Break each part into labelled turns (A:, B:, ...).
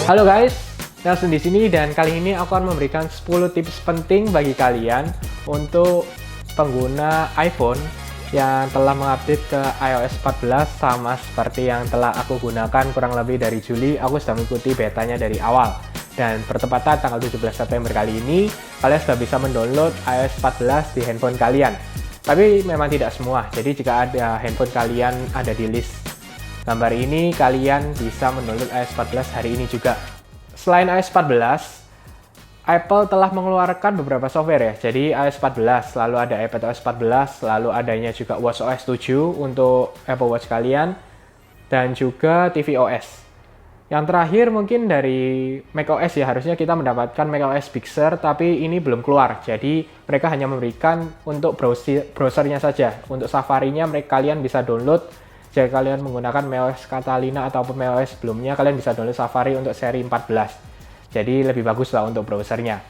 A: Halo guys, Nelson di sini dan kali ini aku akan memberikan 10 tips penting bagi kalian untuk pengguna iPhone yang telah mengupdate ke iOS 14 sama seperti yang telah aku gunakan kurang lebih dari Juli. Aku sudah mengikuti betanya dari awal dan bertepatan tanggal 17 September kali ini kalian sudah bisa mendownload iOS 14 di handphone kalian. Tapi memang tidak semua, jadi jika ada handphone kalian ada di list gambar ini, kalian bisa mendownload iOS 14 hari ini juga. Selain iOS 14, Apple telah mengeluarkan beberapa software ya. Jadi iOS 14, lalu ada iPadOS 14, lalu adanya juga watchOS 7 untuk Apple Watch kalian, dan juga tvOS. Yang terakhir mungkin dari macOS ya, harusnya kita mendapatkan macOS Big Sur, tapi ini belum keluar. Jadi mereka hanya memberikan untuk browsernya saja. Untuk Safari-nya kalian bisa download. Jika kalian menggunakan macOS Catalina ataupun macOS sebelumnya, kalian bisa download Safari untuk seri 14. Jadi lebih bagus lah untuk browsernya.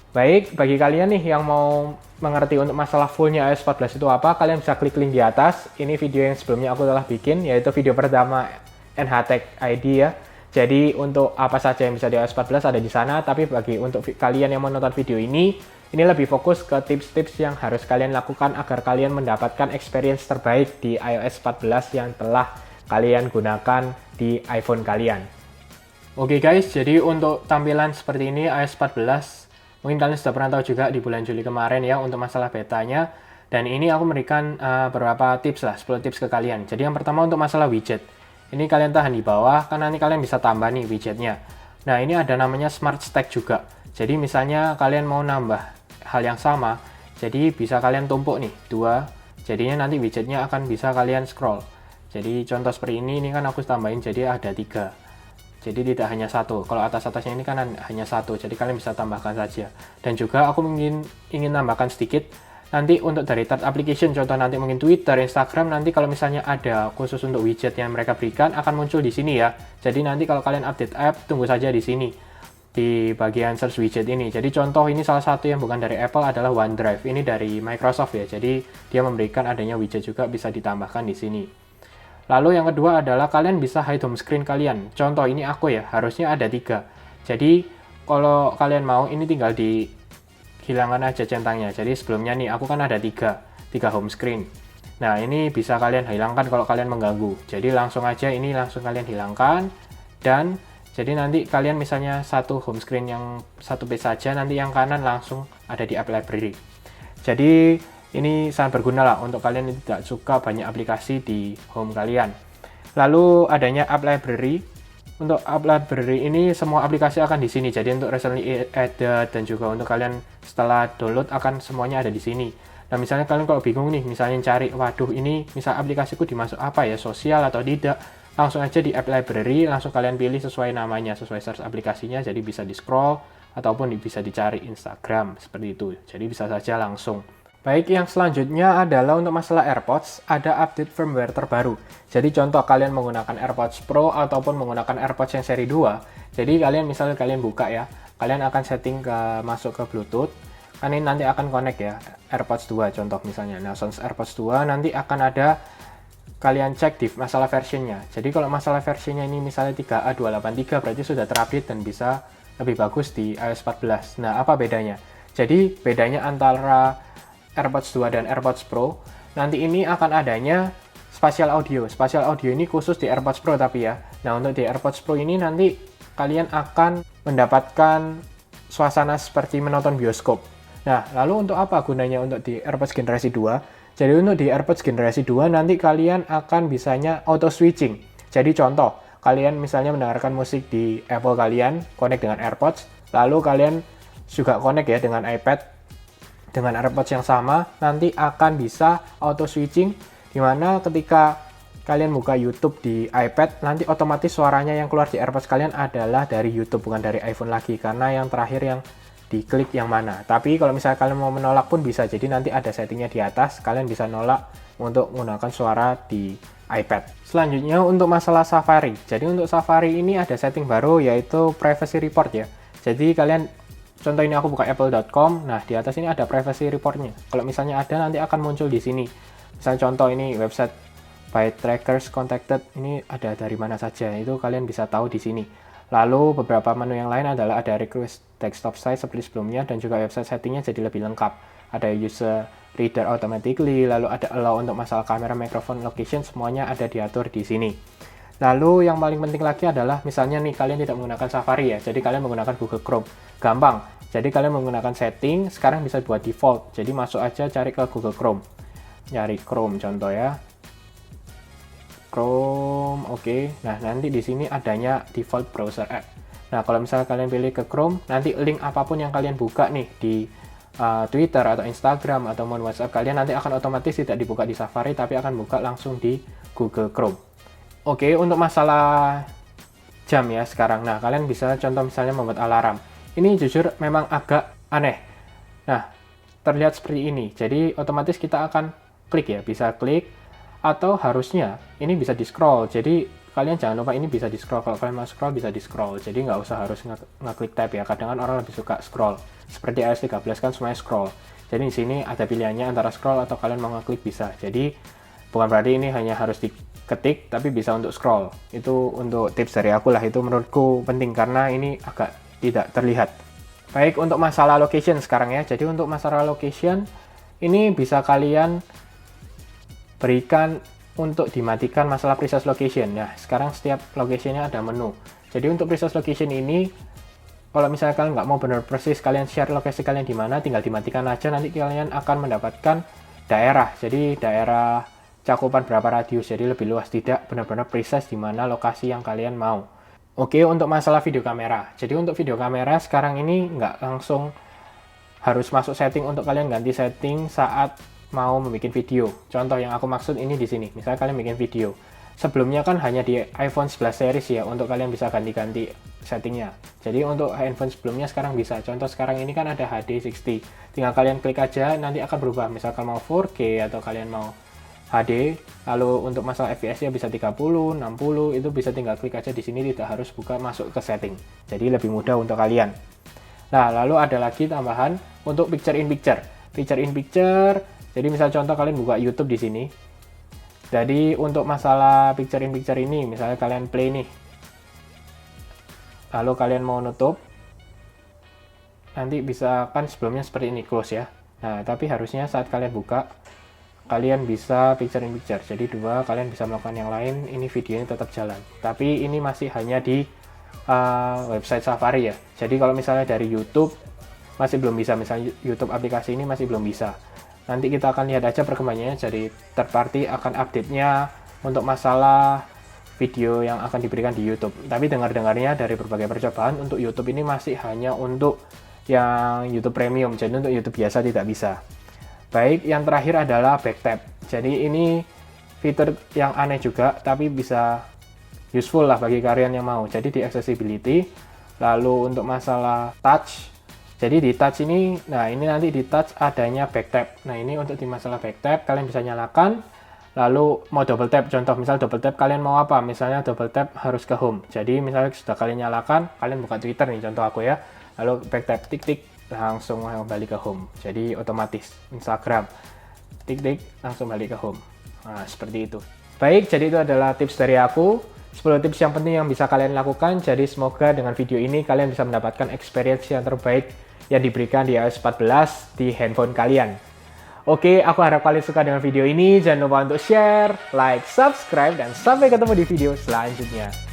A: Baik, bagi kalian nih yang mau mengerti untuk masalah fullnya iOS 14 itu apa, kalian bisa klik link di atas. Ini video yang sebelumnya aku telah bikin, yaitu video pertama NHTech ID ya. Jadi untuk apa saja yang bisa di iOS 14 ada di sana, tapi bagi untuk kalian yang menonton video ini lebih fokus ke tips-tips yang harus kalian lakukan agar kalian mendapatkan experience terbaik di iOS 14 yang telah kalian gunakan di iPhone kalian. Oke guys, jadi untuk tampilan seperti ini iOS 14, mungkin kalian sudah pernah tahu juga di bulan Juli kemarin ya untuk masalah betanya. Dan ini aku memberikan beberapa tips lah, 10 tips ke kalian. Jadi yang pertama untuk masalah widget. Ini kalian tahan di bawah, kan nanti kalian bisa tambah nih widgetnya. Nah ini ada namanya Smart Stack juga. Jadi misalnya kalian mau nambah hal yang sama, jadi bisa kalian tumpuk nih, 2. Jadinya nanti widgetnya akan bisa kalian scroll. Jadi contoh seperti ini kan aku tambahin jadi ada 3. Jadi tidak hanya 1. Kalau atas-atasnya ini kan hanya 1, jadi kalian bisa tambahkan saja. Dan juga aku ingin tambahkan sedikit, nanti untuk dari third application, contoh nanti mungkin Twitter, Instagram, nanti kalau misalnya ada khusus untuk widget yang mereka berikan, akan muncul di sini ya. Jadi nanti kalau kalian update app, tunggu saja di sini, di bagian search widget ini. Jadi contoh ini salah satu yang bukan dari Apple adalah OneDrive. Ini dari Microsoft ya, jadi dia memberikan adanya widget juga bisa ditambahkan di sini. Lalu yang kedua adalah kalian bisa hide home screen kalian. Contoh ini aku ya, harusnya ada 3. Jadi kalau kalian mau, ini tinggal hilangkan aja centangnya. Jadi sebelumnya nih aku kan ada 3 home screen. Nah ini bisa kalian hilangkan kalau kalian mengganggu. Jadi langsung aja ini langsung kalian hilangkan. Dan jadi nanti kalian misalnya satu home screen yang satu page saja, nanti yang kanan langsung ada di app library. Jadi ini sangat berguna lah untuk kalian yang tidak suka banyak aplikasi di home kalian. Lalu adanya app library. Untuk app library ini semua aplikasi akan di sini. Jadi untuk recently added dan juga untuk kalian setelah download akan semuanya ada di sini. Nah misalnya kalian kalau bingung nih, misalnya cari, waduh ini misal aplikasiku dimasuk apa ya, sosial atau tidak, langsung aja di app library, langsung kalian pilih sesuai namanya, sesuai search aplikasinya. Jadi bisa di scroll ataupun bisa dicari Instagram seperti itu. Jadi bisa saja langsung. Baik, yang selanjutnya adalah untuk masalah AirPods, ada update firmware terbaru. Jadi contoh kalian menggunakan AirPods Pro ataupun menggunakan AirPods yang seri 2. Jadi misalnya kalian buka ya, kalian akan setting masuk ke Bluetooth. Kan ini nanti akan connect ya, AirPods 2 contoh misalnya. Nah, AirPods 2 nanti akan ada kalian cek di masalah versionnya. Jadi kalau masalah versionnya ini misalnya 3A283 berarti sudah terupdate dan bisa lebih bagus di iOS 14. Nah, apa bedanya? Jadi bedanya antara AirPods 2 dan AirPods Pro, nanti ini akan adanya spatial audio. Spatial audio ini khusus di AirPods Pro tapi ya. Nah, untuk di AirPods Pro ini nanti kalian akan mendapatkan suasana seperti menonton bioskop. Nah, lalu untuk apa gunanya untuk di AirPods generasi 2? Jadi untuk di AirPods generasi 2 nanti kalian akan bisanya auto switching. Jadi contoh, kalian misalnya mendengarkan musik di Apple kalian, connect dengan AirPods, lalu kalian juga connect ya dengan iPad, dengan AirPods yang sama, nanti akan bisa auto switching, dimana ketika kalian buka YouTube di iPad, nanti otomatis suaranya yang keluar di AirPods kalian adalah dari YouTube, bukan dari iPhone lagi, karena yang terakhir yang diklik yang mana. Tapi kalau misalnya kalian mau menolak pun bisa, jadi nanti ada settingnya di atas, kalian bisa nolak untuk menggunakan suara di iPad. Selanjutnya untuk masalah Safari. Jadi untuk Safari ini ada setting baru yaitu Privacy Report ya. Jadi kalian contoh ini aku buka apple.com, nah di atas ini ada privacy reportnya. Kalau misalnya ada nanti akan muncul di sini. Misalnya contoh ini website by trackers contacted, ini ada dari mana saja, itu kalian bisa tahu di sini. Lalu beberapa menu yang lain adalah ada request desktop size seperti sebelumnya, dan juga website settingnya jadi lebih lengkap. Ada user reader automatically, lalu ada allow untuk masalah kamera, microphone, location, semuanya ada diatur di sini. Lalu yang paling penting lagi adalah misalnya nih kalian tidak menggunakan Safari ya, jadi kalian menggunakan Google Chrome. Gampang, jadi kalian menggunakan setting, sekarang bisa buat default. Jadi masuk aja cari ke Google Chrome. Nyari Chrome contoh ya. Chrome, oke. Nah, nanti di sini adanya default browser app. Nah, kalau misalnya kalian pilih ke Chrome, nanti link apapun yang kalian buka nih di Twitter atau Instagram atau WhatsApp kalian nanti akan otomatis tidak dibuka di Safari, tapi akan buka langsung di Google Chrome. Oke, untuk masalah jam ya sekarang. Nah, kalian bisa contoh misalnya membuat alarm. Ini jujur memang agak aneh. Nah, terlihat seperti ini. Jadi, otomatis kita akan klik ya, bisa klik. Atau harusnya ini bisa di scroll, jadi kalian jangan lupa ini bisa di scroll. Kalau kalian mau scroll bisa di scroll, jadi nggak usah harus ngeklik tab ya. Kadang kan orang lebih suka scroll, seperti iOS 13 kan semuanya scroll. Jadi di sini ada pilihannya antara scroll atau kalian mau ngeklik bisa. Jadi bukan berarti ini hanya harus diketik, tapi bisa untuk scroll. Itu untuk tips dari aku lah, itu menurutku penting karena ini agak tidak terlihat. Baik, untuk masalah location sekarang ya. Jadi untuk masalah location ini bisa kalian berikan untuk dimatikan masalah precise location. Nah, sekarang setiap locationnya ada menu. Jadi untuk precise location ini, kalau misalnya kalian nggak mau benar persis kalian share lokasi kalian di mana, tinggal dimatikan aja. Nanti kalian akan mendapatkan daerah. Jadi daerah cakupan berapa radius. Jadi lebih luas, tidak benar-benar precise di mana lokasi yang kalian mau. Oke, untuk masalah video kamera. Jadi untuk video kamera sekarang ini nggak langsung harus masuk setting untuk kalian ganti setting saat mau membuat video. Contoh yang aku maksud ini di sini. Misalnya kalian bikin video. Sebelumnya kan hanya di iPhone 11 series ya untuk kalian bisa ganti-ganti settingnya. Jadi untuk handphone sebelumnya sekarang bisa. Contoh sekarang ini kan ada HD60. Tinggal kalian klik aja, nanti akan berubah. Misalkan mau 4K atau kalian mau HD. Lalu untuk masalah FPS-nya bisa 30, 60, itu bisa tinggal klik aja di sini, tidak harus buka masuk ke setting. Jadi lebih mudah untuk kalian. Nah, lalu ada lagi tambahan untuk picture in picture. Picture in picture. Jadi misal contoh kalian buka YouTube di sini. Jadi untuk masalah picture in picture ini, misalnya kalian play nih. Lalu kalian mau nutup. Nanti bisa kan sebelumnya seperti ini, close ya. Nah, tapi harusnya saat kalian buka, kalian bisa picture in picture. Jadi dua, kalian bisa melakukan yang lain, ini videonya tetap jalan. Tapi ini masih hanya di website Safari ya. Jadi kalau misalnya dari YouTube, masih belum bisa. Misalnya YouTube aplikasi ini masih belum bisa. Nanti kita akan lihat aja perkembangannya. Jadi third party akan update-nya untuk masalah video yang akan diberikan di YouTube. Tapi dengar-dengarnya dari berbagai percobaan untuk YouTube ini masih hanya untuk yang YouTube Premium. Jadi untuk YouTube biasa tidak bisa. Baik, yang terakhir adalah backtab. Jadi ini fitur yang aneh juga, tapi bisa useful lah bagi kalian yang mau. Jadi di accessibility, lalu untuk masalah touch. Jadi di touch ini, nah ini nanti di touch adanya backtap. Nah ini untuk di masalah backtap, kalian bisa nyalakan. Lalu mau double tap, contoh misal double tap kalian mau apa? Misalnya double tap harus ke home. Jadi misalnya sudah kalian nyalakan, kalian buka Twitter nih, contoh aku ya. Lalu backtap, tik-tik, langsung kembali ke home. Jadi otomatis. Instagram, tik-tik, langsung balik ke home. Nah seperti itu. Baik, jadi itu adalah tips dari aku. 10 tips yang penting yang bisa kalian lakukan. Jadi semoga dengan video ini kalian bisa mendapatkan experience yang terbaik yang diberikan di iOS 14 di handphone kalian. Oke, aku harap kalian suka dengan video ini. Jangan lupa untuk share, like, subscribe, dan sampai ketemu di video selanjutnya.